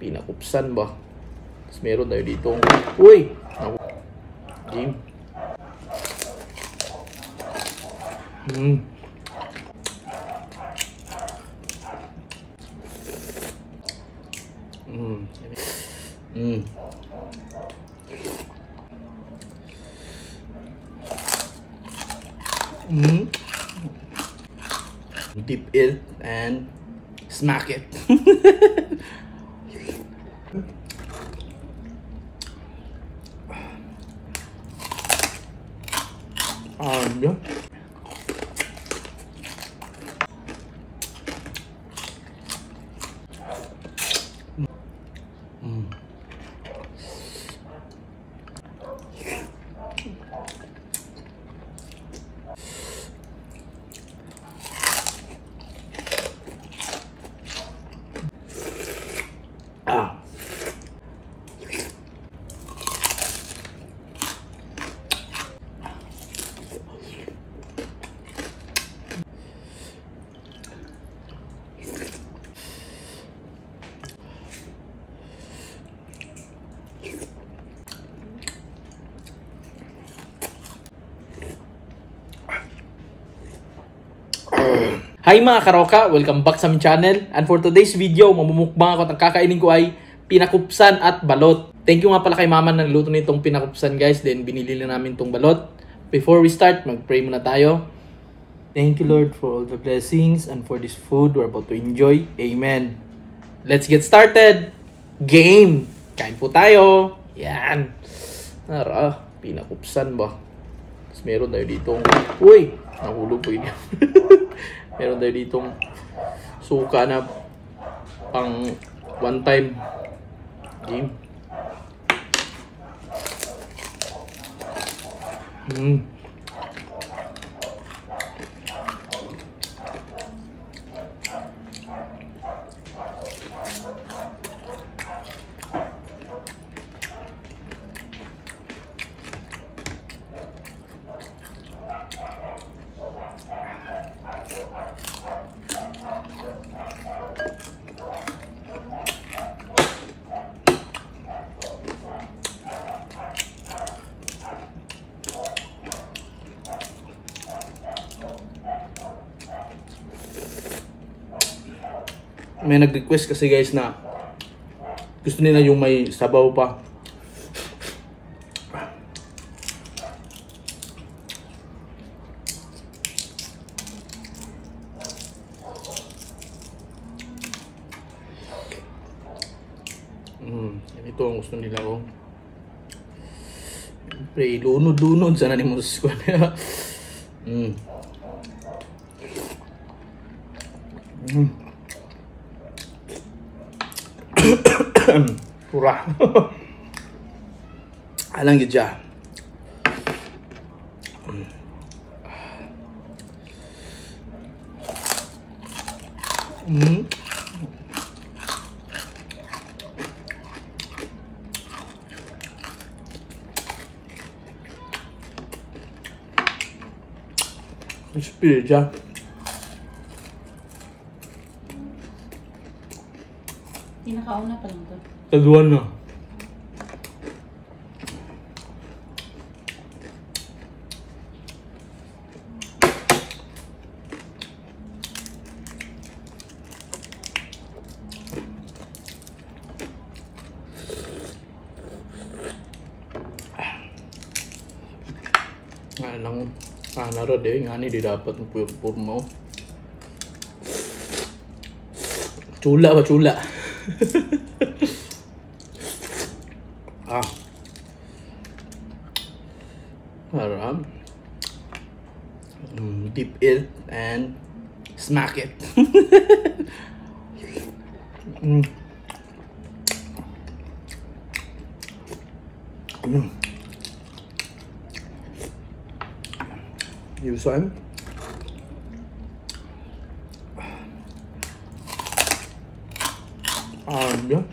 Pinakupsan ba? Tapos meron tayo dito. Uy! Game. Dip it and smack it. Yeah. Hi mga karoka! Welcome back sa aming channel. And for today's video, mamumukbang ako at ang kakainin ko ay pinakupsan at balot. Thank you nga pala kay mama na nagluto nitong pinakupsan guys. Then binili lang namin itong balot. Before we start, mag-pray muna tayo. Thank you Lord for all the blessings and for this food we're about to enjoy. Amen. Let's get started! Game! Kain po tayo! Yan! Pinakupsan ba? Tapos meron tayo dito. Uy! Nahulog po yun. Meron tayo ditong suka na pang one time game. May nag-request kasi guys na gusto nila yung may sabaw pa. Ito ang gusto nila ko. Siyempre, lunod-lunod sana ni Moses ko. Pura. Alang yun dyan. Spirit dyan. Pinakauna pa lang to. Taduan na. Nga lang, narod eh. Nga ni di dapat pur mo. Chula ba chula? Haram. Dip it and smack it. You saw him? Yeah.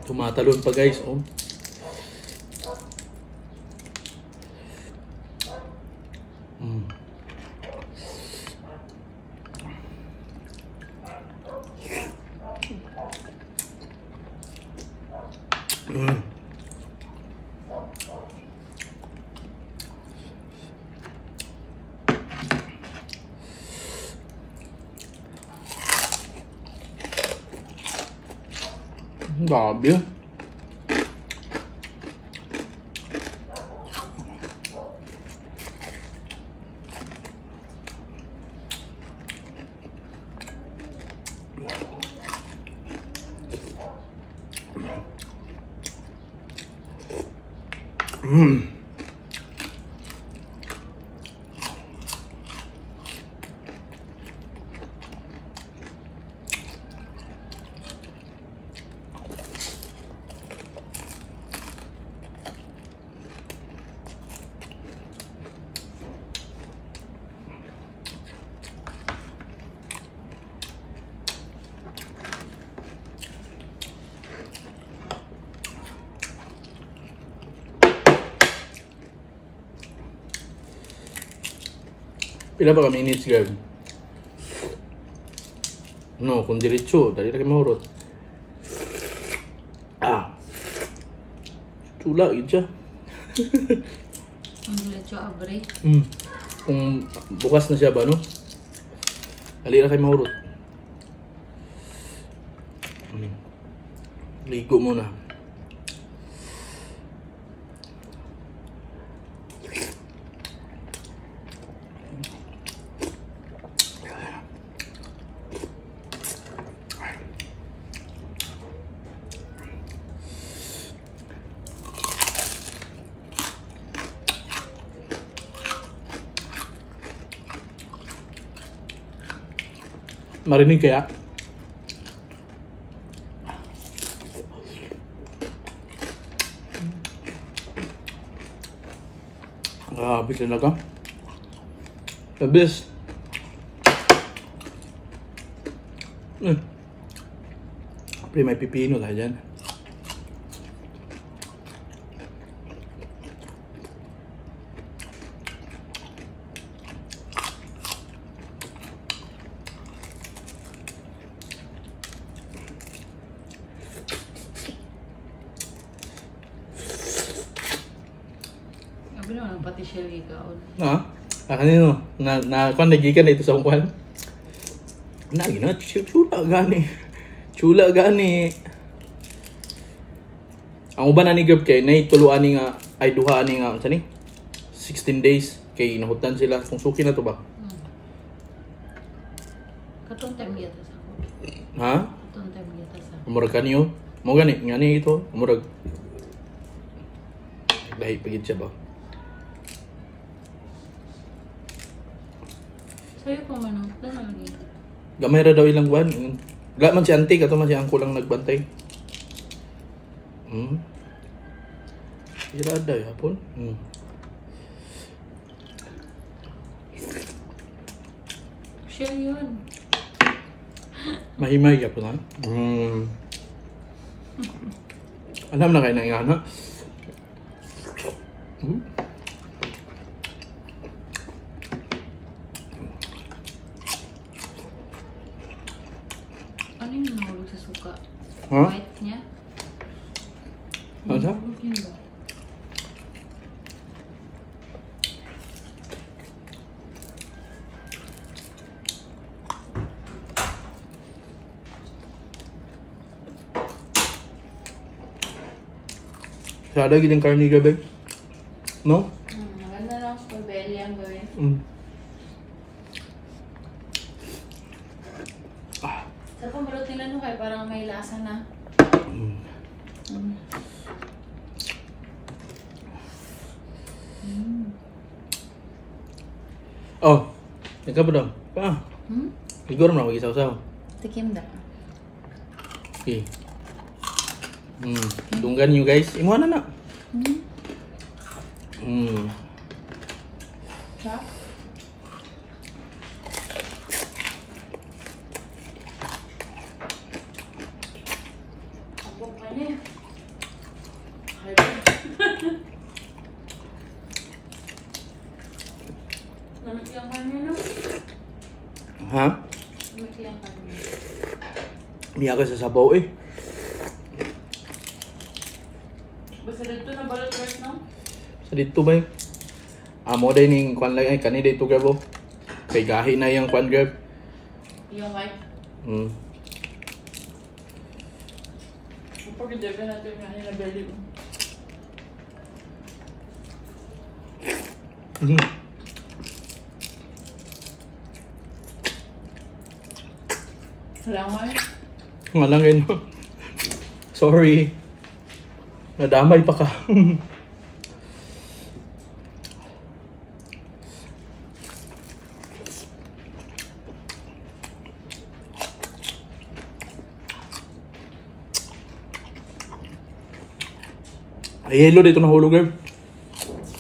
Tumatalon pa guys, oh. Mm. Mm. Grabe. Pila ba ka minutes, Gab? No, kung diretso, dali na kayo mahurot. Ah. Chula, yun siya. Ang diretso abre. Kung bukas na siya ba, no? Dali na kayo mahurot. Ligo muna. Marinig kaya? Grabe talaga. The best. Pre, may pipino tayo dyan. Sabi naman, pati siya ligaon. Ha? Kanino? Kung nagikan na ito sa kungkuhan? Na, chula gani. Chula gani. Ang uban na ni Gab kay, naituluan ni nga, ay duhaan ni nga, saan ni? 16 days. Kay nahutan sila. Kung suki na to ba? Katong time yata sa ako. Ha? Katong time yata sa ako. Umurag ka niyo? Mo gani, nga ni ito. Umurag. Dahil pagid siya ba? Sa'yo po man, dala lagi. Gamay ra daw ilang buwan. Wala man si auntie, kato man si angko lang nagbantay. Irada hapon. Siya yun. Mahimay hapon ha. Alam na kayo na nga na. Ano yung nahulog sa suka? Ha? White niya? Ano sa? Nahulog yun ba? Sada giting karni gabi. No? Maganda lang sa belly ang gawin. Sa pambalot nila no kaya parang may lasa na. Oh, ikaw ba daw? Siguro na mag-isaw-saw. Tikim da. Okay. Dunggan nyo guys. Imuha na na. Sarap? Abok ka niya. Miya ka sa sabaw eh. Basta dito na balot guys, no? Sa dito ba eh? Amo din yung kwan lang ay kanina dito grab oh. Kay gahi na yung kwan grab. Yung white. Pag-debe natin yung kanina belly mo. Salamat. Malangin mo. Sorry. Nadamay pa ka. Ay, yellow dito nahulog girl.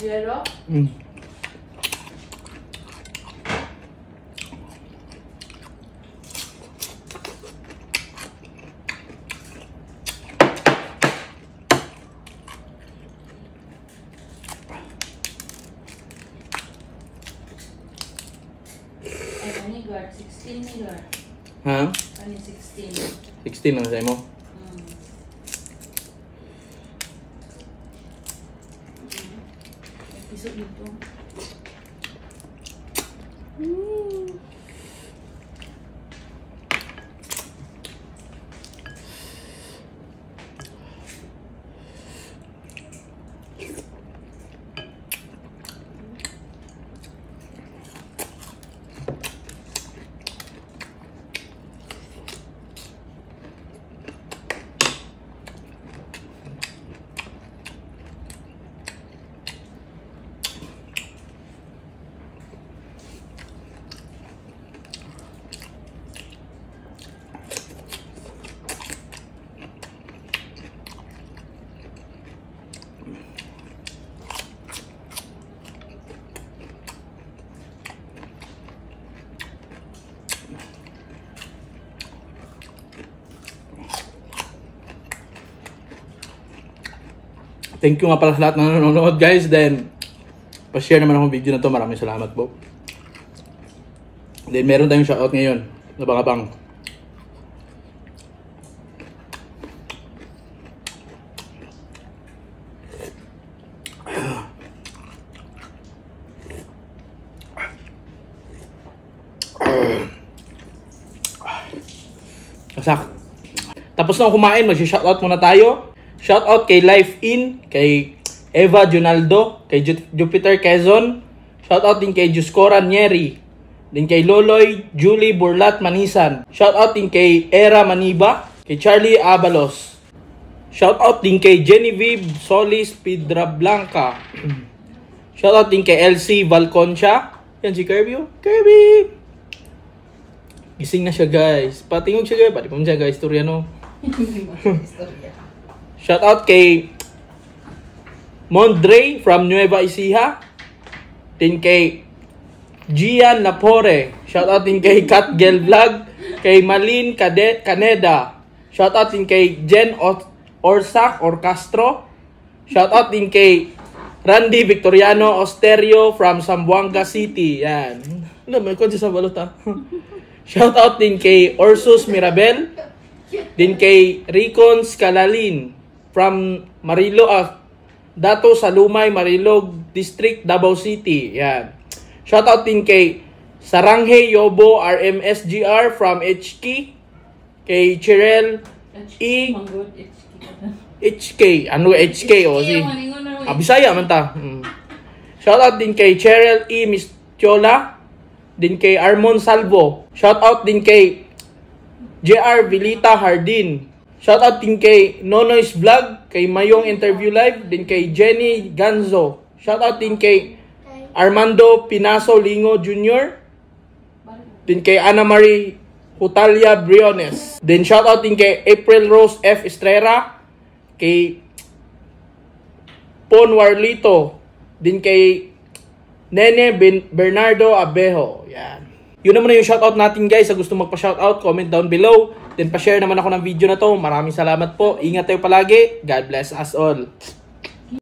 Yellow? Ay, kani guard. 16 ni guard. Ha? Kani 16. 16 lang sa'yo mo. Piso dito. Thank you nga pala sa lahat na nanonood guys. Then, pa-share naman akong video na to. Maraming salamat po. Then, meron tayong shoutout ngayon. Nabang-abang. Kasak. Tapos na kumain, mag-shoutout muna tayo. Shoutout kay Life In, kay Eva Junaldo, kay Jupiter Quezon. Shoutout din kay Juscora Nieri. Din kay Loloy Julie Burlat Manisan. Shoutout din kay Era Maniba, kay Charlie Abalos. Shoutout din kay Genevieve Solis Pidra Blanca. Shoutout din kay LC Valconcha. Yan si Kirby. Kirby! Gising na siya guys. Patingog siya guys. Pati pa siya guys. Istorya no. Shoutout kay Mondre from Nueva Ecija. Din kay Gian Napore. Shoutout din kay Katgel Vlog. Kay Malin Caneda. Shoutout din kay Jen Orsak or Castro. Shoutout din kay Randy Victoriano Osterio from Zamboanga City. Yan. Ano, may kwan siya sa balot ha. Shoutout din kay Ursus Mirabel. Din kay Ricon Scalalin from Dato Salumay, Marilog District, Davao City. Yan. Shoutout din kay Saranghe Yobo RMSGR from HK. Kay Chirel E. HK. Ano HK? O si Bisaya man ta. Shoutout din kay Cheryl E. Mistiola. Din kay Armon Salvo. Shoutout din kay JR Vilita Hardin. Shoutout din kay Nonoy's Vlog, kay Mayong Interview Live, din kay Jenny Ganzo. Shoutout din kay Armando Pinaso Lingo Jr. Din kay Ana Marie Hutalia Briones. Din shoutout din kay April Rose F. Estrera, kay Pon Warlito, din kay Nene Bernardo Abejo. Yan. Yun naman na yung shoutout natin guys. Sa gusto magpa-shoutout, comment down below. Then pa-share naman ako ng video na to. Maraming salamat po. Ingat tayo palagi. God bless us all.